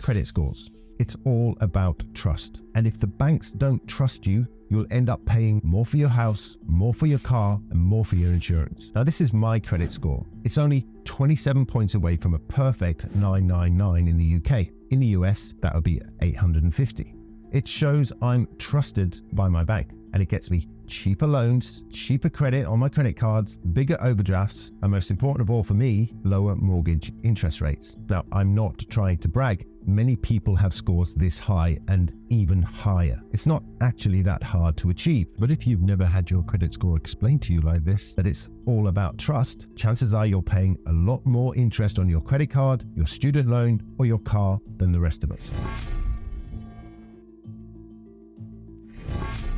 credit scores. It's all about trust. And if the banks don't trust you, you'll end up paying more for your house, more for your car, and more for your insurance. Now, this is my credit score. It's only 27 points away from a perfect 999 in the UK. In the US, that would be 850. It shows I'm trusted by my bank, and it gets me cheaper loans, cheaper credit on my credit cards, bigger overdrafts, and most important of all for me, lower mortgage interest rates. Now, I'm not trying to brag. Many people have scores this high and even higher. It's not actually that hard to achieve. But if you've never had your credit score explained to you like this, that it's all about trust, chances are you're paying a lot more interest on your credit card, your student loan, or your car than the rest of us.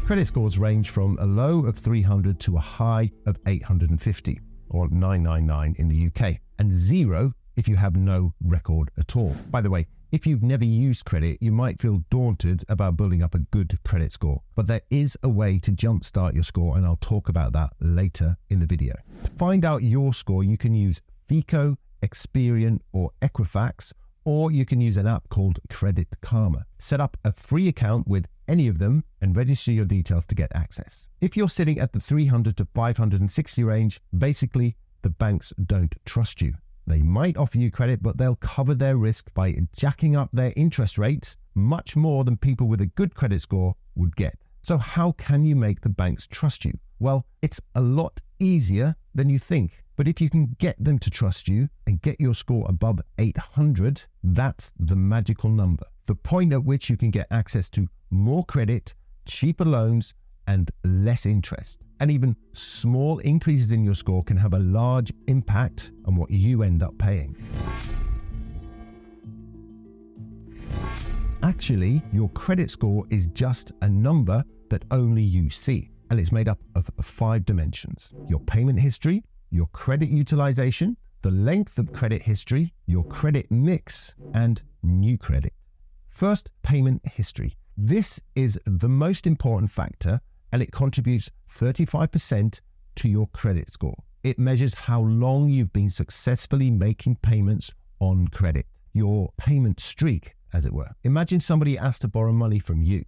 Credit scores range from a low of 300 to a high of 850, or 999 in the UK, and 0 if you have no record at all. By the way, if you've never used credit, you might feel daunted about building up a good credit score, but there is a way to jumpstart your score, and I'll talk about that later in the video. To find out your score, you can use FICO, Experian, or Equifax, or you can use an app called Credit Karma. Set up a free account with any of them and register your details to get access. If you're sitting at the 300 to 560 range, basically the banks don't trust you. They might offer you credit, but they'll cover their risk by jacking up their interest rates much more than people with a good credit score would get. So how can you make the banks trust you? Well, it's a lot easier than you think. But if you can get them to trust you and get your score above 800, that's the magical number. The point at which you can get access to more credit, cheaper loans, and less interest. And even small increases in your score can have a large impact on what you end up paying. Actually, your credit score is just a number that only you see, and it's made up of 5 dimensions: your payment history, your credit utilization, the length of credit history, your credit mix, and new credit. First, payment history. This is the most important factor, and it contributes 35% to your credit score. It measures how long you've been successfully making payments on credit, your payment streak, as it were. Imagine somebody asked to borrow money from you.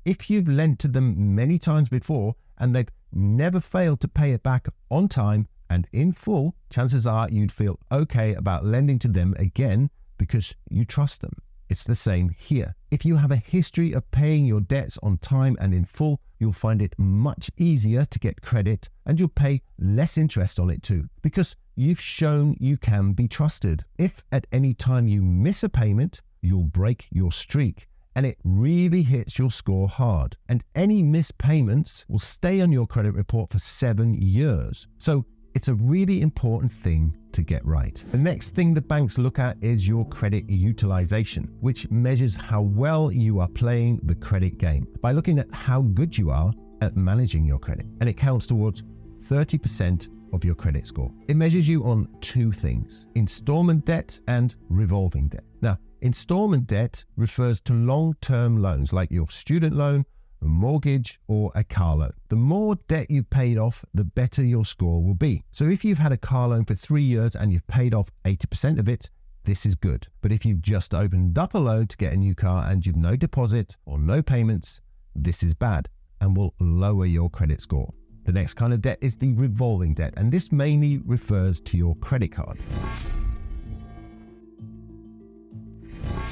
If you've lent to them many times before and they've never failed to pay it back on time and in full, chances are you'd feel okay about lending to them again because you trust them. It's the same here. If you have a history of paying your debts on time and in full, you'll find it much easier to get credit, and you'll pay less interest on it too, because you've shown you can be trusted. If at any time you miss a payment, you'll break your streak, and it really hits your score hard. And any missed payments will stay on your credit report for 7 years. So it's a really important thing to get right. The next thing the banks look at is your credit utilization, which measures how well you are playing the credit game by looking at how good you are at managing your credit. And it counts towards 30% of your credit score. It measures you on 2 things: installment debt and revolving debt. Now, installment debt refers to long-term loans like your student loan, a mortgage, or a car loan. The more debt you've paid off, the better your score will be. So if you've had a car loan for 3 years and you've paid off 80% of it, this is good. But if you've just opened up a loan to get a new car and you've no deposit or no payments, this is bad and will lower your credit score. The next kind of debt is the revolving debt, and this mainly refers to your credit card.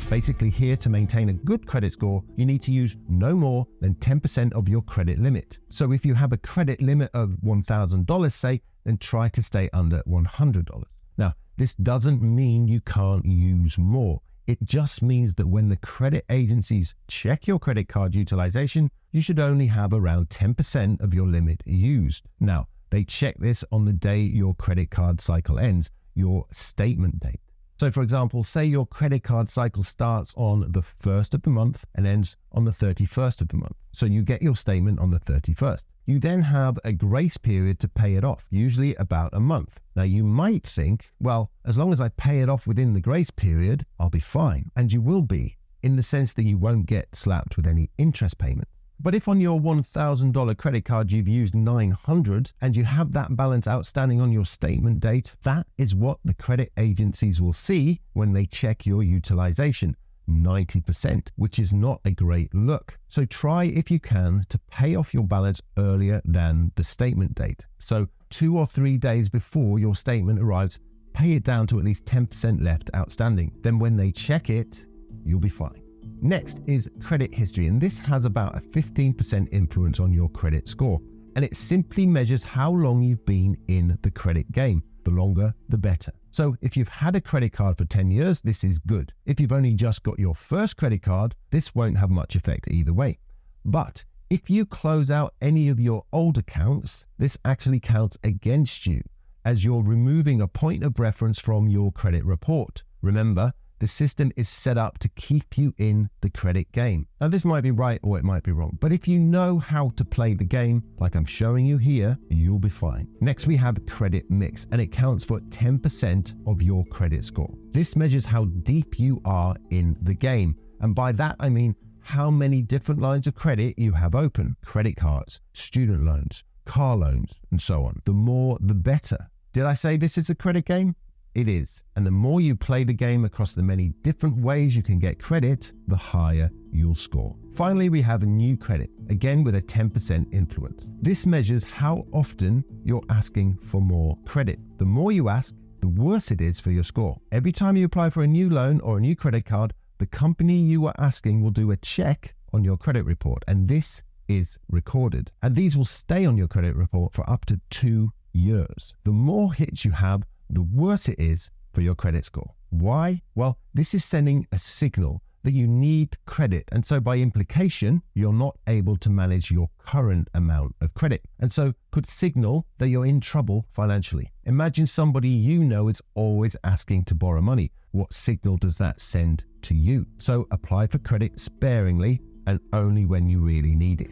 Basically, here to maintain a good credit score, you need to use no more than 10% of your credit limit. So if you have a credit limit of $1,000, say, then try to stay under $100. Now, this doesn't mean you can't use more. It just means that when the credit agencies check your credit card utilization, you should only have around 10% of your limit used. Now, they check this on the day your credit card cycle ends, your statement date. So for example, say your credit card cycle starts on the 1st of the month and ends on the 31st of the month. So you get your statement on the 31st. You then have a grace period to pay it off, usually about a month. Now you might think, well, as long as I pay it off within the grace period, I'll be fine. And you will be, in the sense that you won't get slapped with any interest payment. But if on your $1,000 credit card you've used $900 and you have that balance outstanding on your statement date, that is what the credit agencies will see when they check your utilization, 90%, which is not a great look. So try, if you can, to pay off your balance earlier than the statement date. So 2 or 3 days before your statement arrives, pay it down to at least 10% left outstanding. Then when they check it, you'll be fine. Next is credit history, and this has about a 15% influence on your credit score. And it simply measures how long you've been in the credit game. The longer, the better. So if you've had a credit card for 10 years, this is good. If you've only just got your first credit card, this won't have much effect either way. But if you close out any of your old accounts, this actually counts against you, as you're removing a point of reference from your credit report. Remember, the system is set up to keep you in the credit game. Now, this might be right or it might be wrong, but if you know how to play the game, like I'm showing you here, you'll be fine. Next, we have credit mix, and it counts for 10% of your credit score. This measures how deep you are in the game. And by that, I mean how many different lines of credit you have open: credit cards, student loans, car loans, and so on. The more, the better. Did I say this is a credit game? It is. And the more you play the game across the many different ways you can get credit, the higher you'll score. Finally, we have a new credit, again with a 10% influence. This measures how often you're asking for more credit. The more you ask, the worse it is for your score. Every time you apply for a new loan or a new credit card, the company you are asking will do a check on your credit report, and this is recorded. And these will stay on your credit report for up to 2 years. The more hits you have, the worse it is for your credit score. Why? Well, this is sending a signal that you need credit, and so by implication, you're not able to manage your current amount of credit, and so could signal that you're in trouble financially. Imagine somebody you know is always asking to borrow money. What signal does that send to you? So apply for credit sparingly and only when you really need it.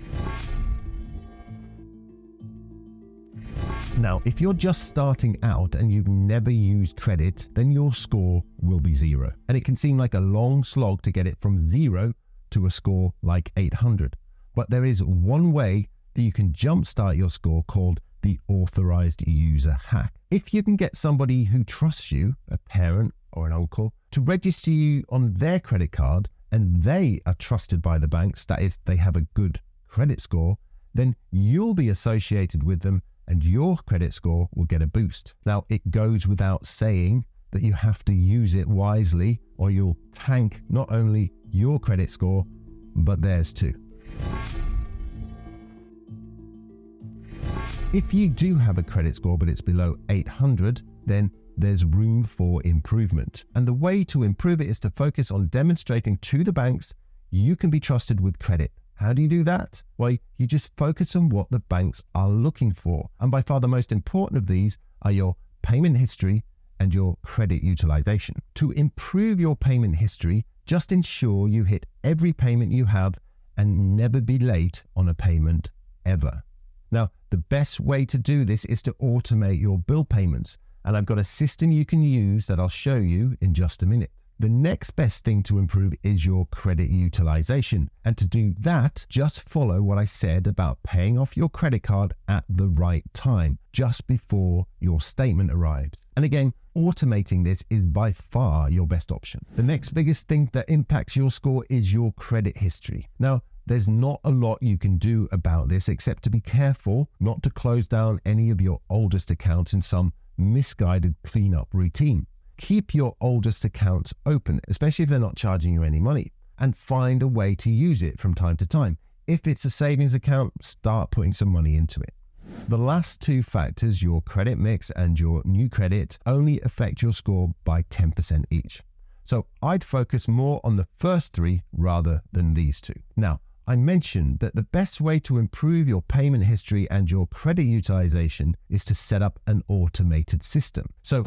Now, if you're just starting out and you've never used credit, then your score will be 0. And it can seem like a long slog to get it from 0 to a score like 800. But there is one way that you can jumpstart your score called the Authorised user hack. If you can get somebody who trusts you, a parent or an uncle, to register you on their credit card, and they are trusted by the banks, that is, they have a good credit score, then you'll be associated with them and your credit score will get a boost. Now, it goes without saying that you have to use it wisely or you'll tank not only your credit score, but theirs too. If you do have a credit score but it's below 800, then there's room for improvement. And the way to improve it is to focus on demonstrating to the banks you can be trusted with credit. How do you do that? Well, you just focus on what the banks are looking for. And by far the most important of these are your payment history and your credit utilization. To improve your payment history, just ensure you hit every payment you have and never be late on a payment ever. Now, the best way to do this is to automate your bill payments. And I've got a system you can use that I'll show you in just a minute. The next best thing to improve is your credit utilization. And to do that, just follow what I said about paying off your credit card at the right time, just before your statement arrives. And again, automating this is by far your best option. The next biggest thing that impacts your score is your credit history. Now, there's not a lot you can do about this except to be careful not to close down any of your oldest accounts in some misguided cleanup routine. Keep your oldest accounts open, especially if they're not charging you any money, and find a way to use it from time to time. If it's a savings account, start putting some money into it. The last two factors, your credit mix and your new credit, only affect your score by 10% each. So I'd focus more on the first three rather than these two. Now, I mentioned that the best way to improve your payment history and your credit utilization is to set up an automated system. So